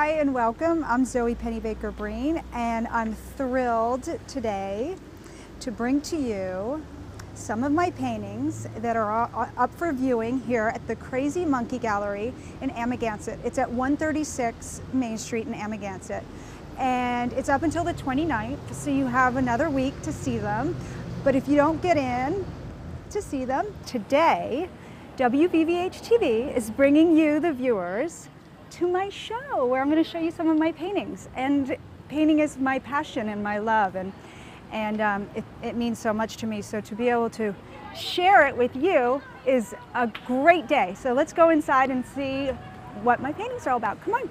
Hi and welcome. I'm Zoe Pennebaker Breen, and I'm thrilled today to bring to you some of my paintings that are up for viewing here at the Crazy Monkey Gallery in Amagansett. It's at 136 Main Street in Amagansett, and it's up until the 29th, so you have another week to see them. But if you don't get in to see them today, VVH-TV is bringing you, the viewers, to my show where I'm going to show you some of my paintings. And painting is my passion and my love, and it means so much to me. So to be able to share it with you is a great day. So let's go inside and see what my paintings are all about. Come on.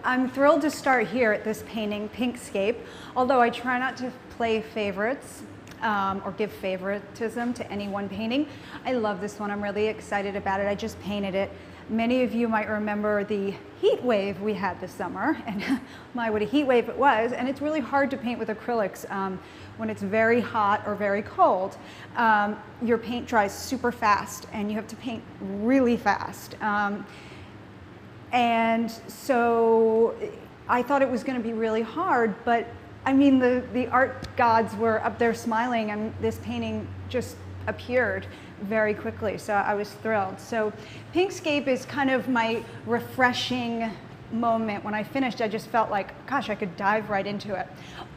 I'm thrilled to start here at this painting, Pinkscape, although I try not to play favorites or give favoritism to any one painting. I love this one. I'm really excited about it. I just painted it. Many of you might remember the heat wave we had this summer, and my, what a heat wave it was. And it's really hard to paint with acrylics when it's very hot or very cold. Your paint dries super fast, and you have to paint really fast. And so I thought it was going to be really hard, but I mean, the art gods were up there smiling, and this painting just appeared very quickly, so I was thrilled. So Pinkscape is kind of my refreshing moment. When I finished, I just felt like, gosh, I could dive right into it.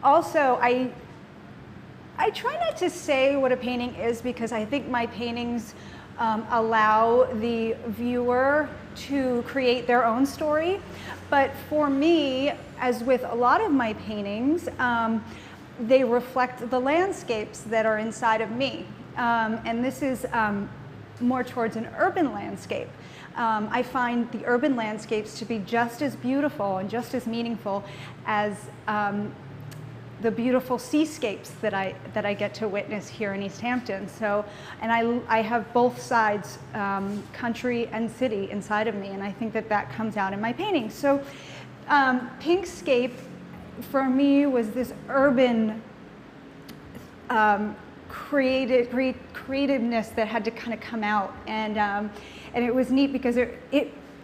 Also, I try not to say what a painting is, because I think my paintings allow the viewer to create their own story. But for me, as with a lot of my paintings, they reflect the landscapes that are inside of me. And this is more towards an urban landscape. I find the urban landscapes to be just as beautiful and just as meaningful as the beautiful seascapes that I get to witness here in East Hamptons. So, and I have both sides, country and city, inside of me, and I think that that comes out in my paintings. So Pinkscape for me was this urban creativeness that had to kind of come out, and it was neat because it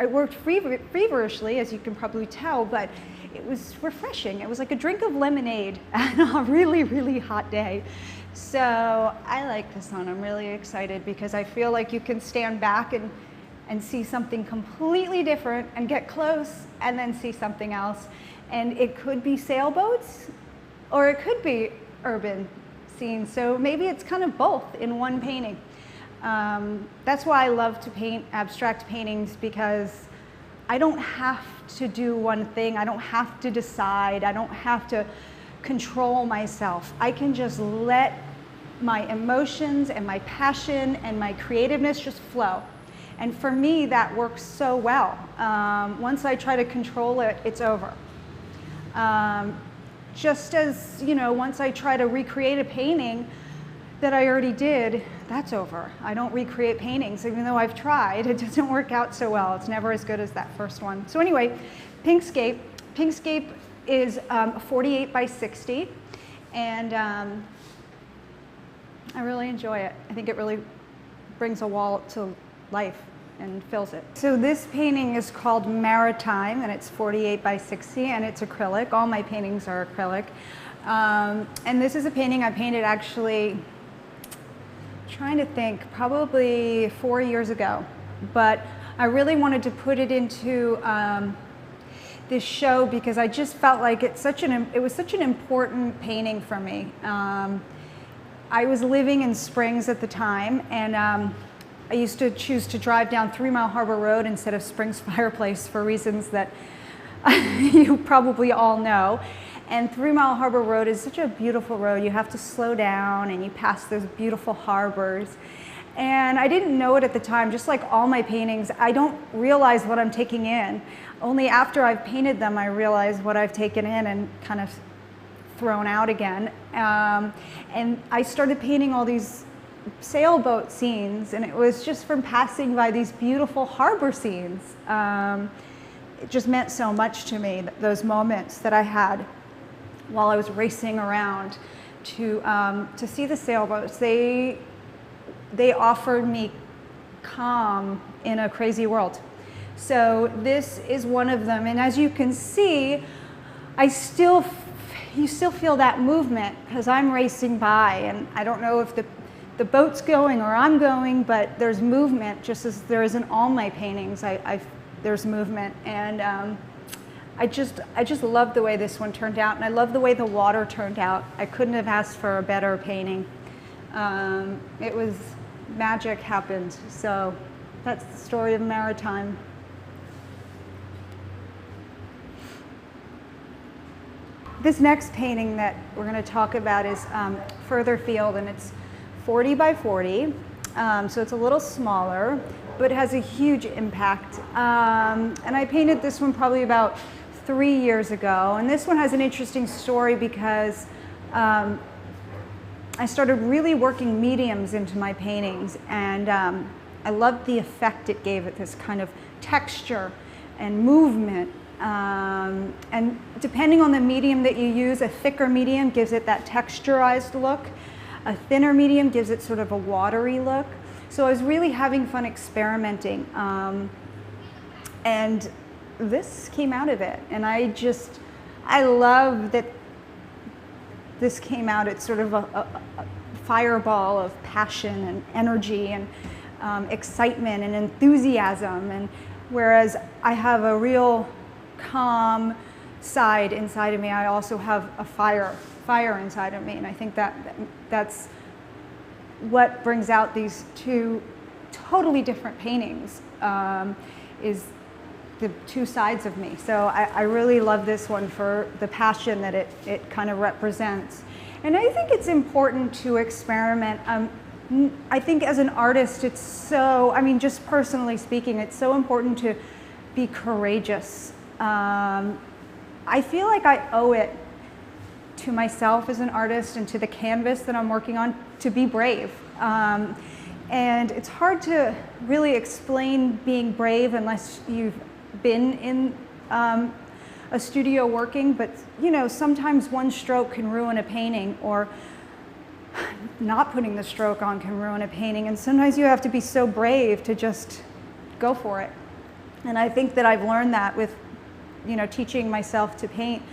worked feverishly, as you can probably tell, but it was refreshing. It was like a drink of lemonade on a really, really hot day. So I like this one. I'm really excited because I feel like you can stand back and see something completely different and get close and then see something else. And it could be sailboats or it could be urban scenes. So maybe it's kind of both in one painting. That's why I love to paint abstract paintings, because I don't have to do one thing. I don't have to decide. I don't have to control myself. I can just let my emotions and my passion and my creativeness just flow. And for me, that works so well. Once I try to control it, it's over. Just as, you know, once I try to recreate a painting that I already did, that's over. I don't recreate paintings, even though I've tried. It doesn't work out so well. It's never as good as that first one. So anyway, Pinkscape. Pinkscape is 48 by 60, and I really enjoy it. I think it really brings a wall to life and fills it. So this painting is called Maritime, and it's 48 by 60, and it's acrylic. All my paintings are acrylic. And this is a painting I painted actually, trying to think, probably 4 years ago, but I really wanted to put it into this show because I just felt like it was such an important painting for me. I was living in Springs at the time, and I used to choose to drive down 3 Mile Harbor Road instead of Springs Fireplace for reasons that you probably all know. And 3 Mile Harbor Road is such a beautiful road. You have to slow down and you pass those beautiful harbors. And I didn't know it at the time. Just like all my paintings, I don't realize what I'm taking in. only after I've painted them, I realize what I've taken in and kind of thrown out again. And I started painting all these sailboat scenes, and it was just from passing by these beautiful harbor scenes. It just meant so much to me, those moments that I had while I was racing around to see the sailboats. They offered me calm in a crazy world. So this is one of them, and as you can see, you still feel that movement because I'm racing by, and I don't know if the boat's going or I'm going, but there's movement just as there is in all my paintings. There's movement, and I just love the way this one turned out, and I love the way the water turned out. I couldn't have asked for a better painting. It was, magic happened. So that's the story of Maritime. This next painting that we're going to talk about is further field, and it's 40 by 40, so it's a little smaller, but it has a huge impact. And I painted this one probably about 3 years ago, and this one has an interesting story because I started really working mediums into my paintings, and I loved the effect it gave it, this kind of texture and movement. And depending on the medium that you use, a thicker medium gives it that texturized look. A thinner medium gives it sort of a watery look. So I was really having fun experimenting. And this came out of it. And I love that this came out. It's sort of a fireball of passion and energy and excitement and enthusiasm. And whereas I have a real calm side inside of me, I also have a fire inside of me, and I think that's what brings out these two totally different paintings, is the two sides of me. So I really love this one for the passion that it kind of represents. And I think it's important to experiment. I think as an artist, it's so, I mean, just personally speaking, it's so important to be courageous. I feel like I owe it to myself as an artist and to the canvas that I'm working on to be brave. And it's hard to really explain being brave unless you've been in a studio working, but you know, sometimes one stroke can ruin a painting, or not putting the stroke on can ruin a painting, and sometimes you have to be so brave to just go for it. And I think that I've learned that with, you know, teaching myself to paint,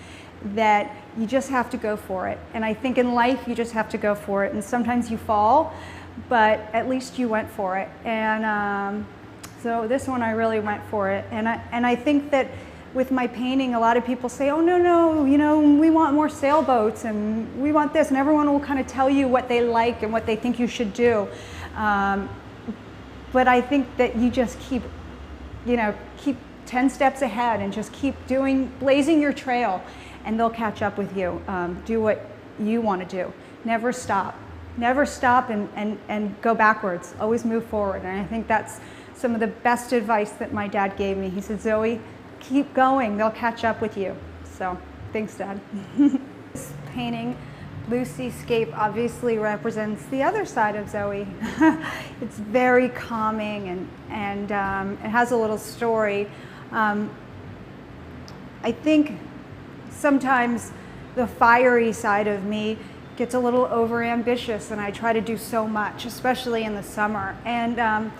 that you just have to go for it. And I think in life you just have to go for it, and sometimes you fall, but at least you went for it. And so this one I really went for it, and I think that with my painting, a lot of people say, oh no, you know, we want more sailboats and we want this, and everyone will kind of tell you what they like and what they think you should do. But I think that you just keep 10 steps ahead and just keep blazing your trail, and they'll catch up with you. Do what you want to do. Never stop. Never stop and go backwards. Always move forward. And I think that's some of the best advice that my dad gave me. He said, Zoe, keep going. They'll catch up with you. So thanks, Dad. This painting, Blue Seascape, obviously represents the other side of Zoe. It's very calming, and it has a little story. I think sometimes the fiery side of me gets a little overambitious, and I try to do so much, especially in the summer. And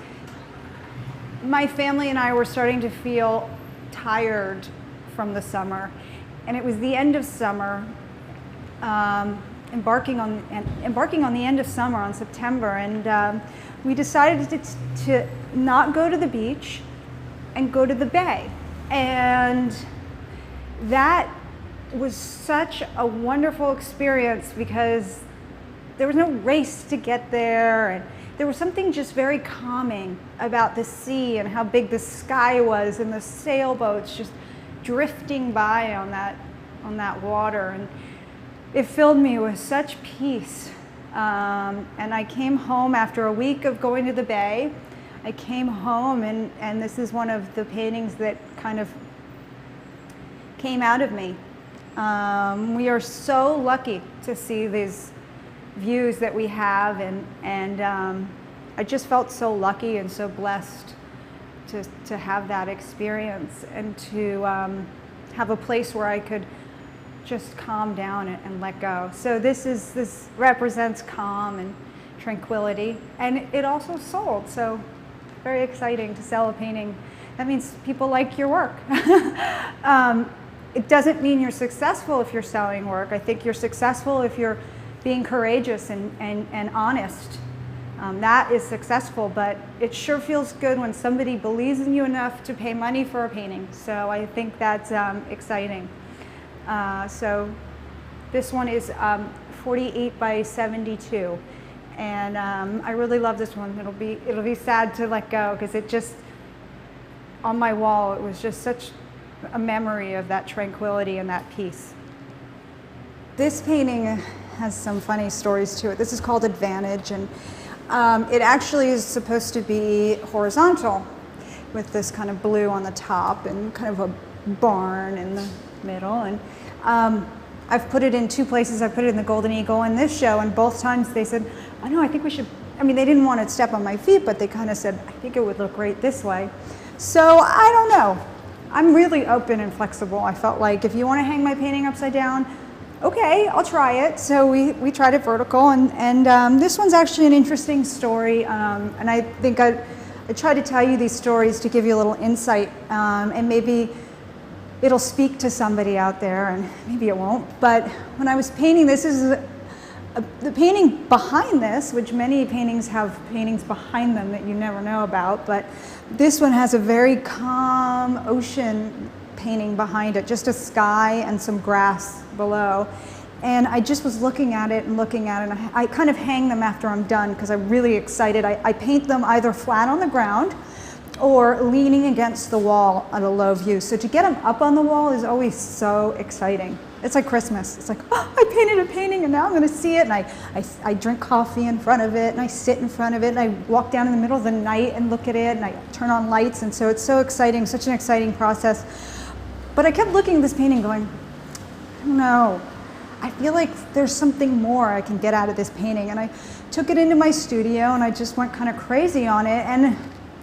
my family and I were starting to feel tired from the summer, and it was the end of summer, embarking on the end of summer on September, and we decided to not go to the beach and go to the bay. And that was such a wonderful experience because there was no race to get there, and there was something just very calming about the sea and how big the sky was, and the sailboats just drifting by on that water, and it filled me with such peace. And I came home after a week of going to the bay. I came home, and this is one of the paintings that kind of came out of me. We are so lucky to see these views that we have, and I just felt so lucky and so blessed to have that experience and to have a place where I could just calm down and let go. So this represents calm and tranquility, and it also sold, so very exciting to sell a painting. That means people like your work. It doesn't mean you're successful if you're selling work. I think you're successful if you're being courageous and honest. That is successful, but it sure feels good when somebody believes in you enough to pay money for a painting. So I think that's exciting. So this one is 48 by 72. And I really love this one. It'll be sad to let go, because it just, on my wall, it was just such a memory of that tranquility and that peace. This painting has some funny stories to it. This is called Advantage, and it actually is supposed to be horizontal with this kind of blue on the top and kind of a barn in the middle. And I've put it in two places. I put it in the Golden Eagle and this show, and both times they said, "Oh no, I think we should," I mean, they didn't want to step on my feet, but they kind of said, "I think it would look great this way." So I don't know. I'm really open and flexible. I felt like if you want to hang my painting upside down, okay, I'll try it. So we tried it vertical, and this one's actually an interesting story, and I think I try to tell you these stories to give you a little insight, and maybe it'll speak to somebody out there, and maybe it won't. But when I was painting, this is the painting behind this, which many paintings have paintings behind them that you never know about, but this one has a very calm ocean painting behind it, just a sky and some grass below. And I just was looking at it and looking at it, and I kind of hang them after I'm done because I'm really excited. I paint them either flat on the ground or leaning against the wall at a low view. So to get them up on the wall is always so exciting. It's like Christmas. It's like, oh, I painted a painting and now I'm going to see it. And I drink coffee in front of it, and I sit in front of it, and I walk down in the middle of the night and look at it, and I turn on lights. And so it's so exciting, such an exciting process. But I kept looking at this painting going, I don't know. I feel like there's something more I can get out of this painting. And I took it into my studio and I just went kind of crazy on it. And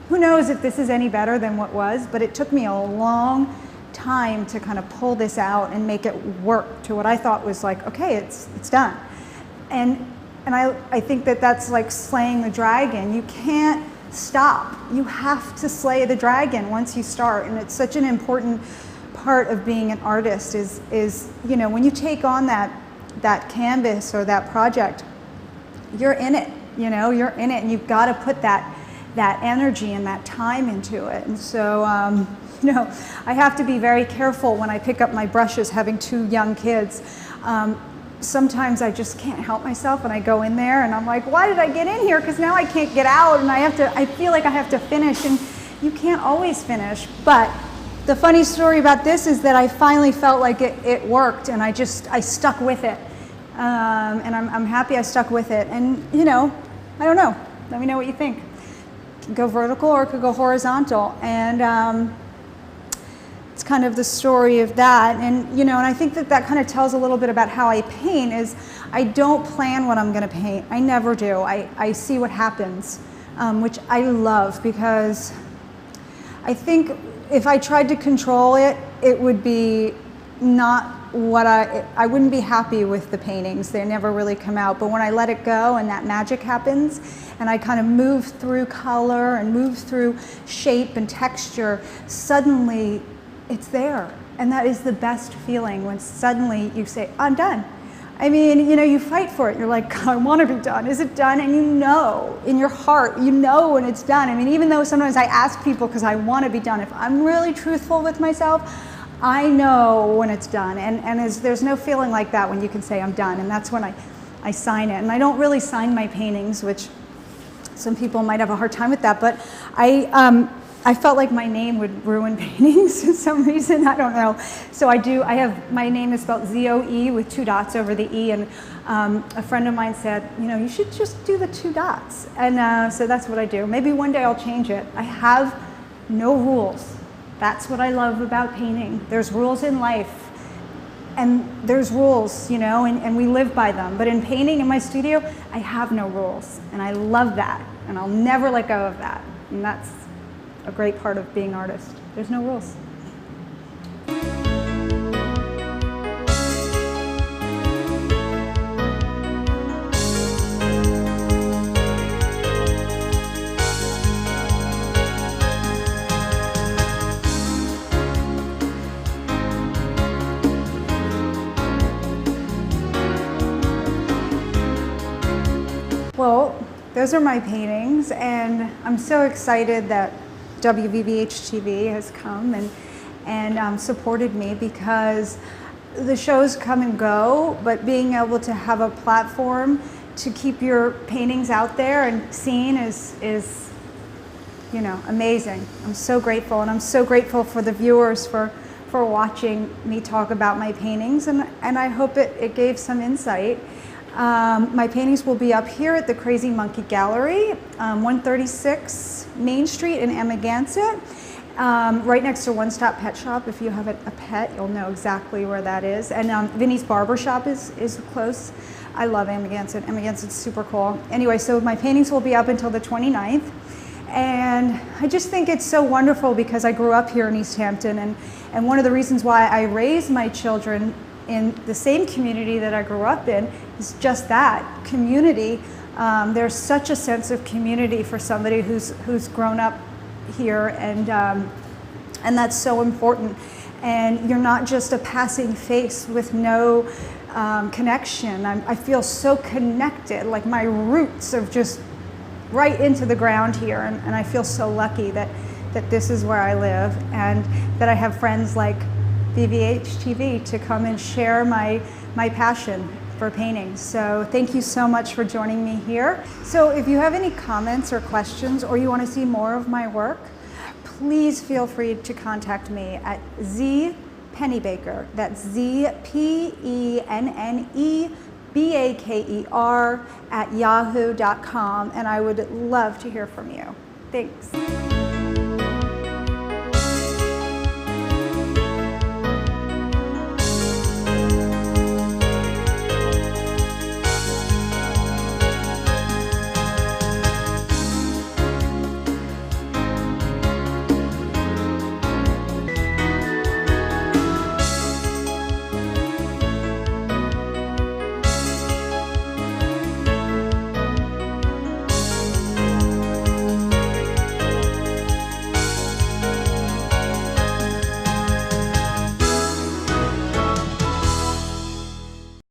who knows if this is any better than what was, but it took me a long time to kind of pull this out and make it work to what I thought was like, okay, it's done. And I think that that's like slaying the dragon. You can't stop. You have to slay the dragon once you start. And it's such an important part of being an artist is you know, when you take on that canvas or that project, you're in it, you know, you're in it, and you've got to put that energy and that time into it. And so you know, I have to be very careful when I pick up my brushes, having two young kids. Sometimes I just can't help myself, and I go in there and I'm like, why did I get in here? Because now I can't get out, and I feel like I have to finish, and you can't always finish. But the funny story about this is that I finally felt like it worked, and I stuck with it. And I'm happy I stuck with it. And you know, I don't know, let me know what you think. It could go vertical or it could go horizontal. And it's kind of the story of that. And you know, and I think that kind of tells a little bit about how I paint. Is I don't plan what I'm going to paint. I never do. I see what happens, which I love, because I think if I tried to control it, it would be not what I wouldn't be happy with the paintings. They never really come out. But when I let it go and that magic happens, and I kind of move through color and move through shape and texture, suddenly it's there. And that is the best feeling, when suddenly you say, I'm done. I mean, you know, you fight for it. You're like, I want to be done. Is it done? And you know, in your heart, you know when it's done. I mean, even though sometimes I ask people because I want to be done, if I'm really truthful with myself, I know when it's done. And there's no feeling like that when you can say I'm done. And that's when I sign it. And I don't really sign my paintings, which some people might have a hard time with that. But I felt like my name would ruin paintings for some reason. I don't know. So I have, my name is spelled Z-O-E with 2 dots over the E. And a friend of mine said, you know, you should just do the 2 dots. And so that's what I do. Maybe one day I'll change it. I have no rules. That's what I love about painting. There's rules in life, and there's rules, you know, and we live by them. But in painting in my studio, I have no rules, and I love that, and I'll never let go of that. And that's a great part of being an artist. There's no rules. Well, those are my paintings, and I'm so excited that VVH-TV has come and supported me, because the shows come and go, but being able to have a platform to keep your paintings out there and seen is you know, amazing. I'm so grateful, and I'm so grateful for the viewers for watching me talk about my paintings, and I hope it gave some insight. My paintings will be up here at the Crazy Monkey Gallery, 136 Main Street in Amagansett, right next to One Stop Pet Shop. If you have a pet, you'll know exactly where that is. And Vinny's Barber Shop is close. I love Amagansett. Amagansett's super cool. Anyway, so my paintings will be up until the 29th. And I just think it's so wonderful, because I grew up here in East Hampton, and one of the reasons why I raised my children in the same community that I grew up in is just that community. There's such a sense of community for somebody who's grown up here, and that's so important. And you're not just a passing face with no connection. I feel so connected, like my roots are just right into the ground here, and I feel so lucky that this is where I live, and that I have friends like VVH-TV to come and share my passion for painting. So thank you so much for joining me here. So if you have any comments or questions, or you want to see more of my work, please feel free to contact me at zpennebaker. That's zpennebaker @yahoo.com, and I would love to hear from you. Thanks.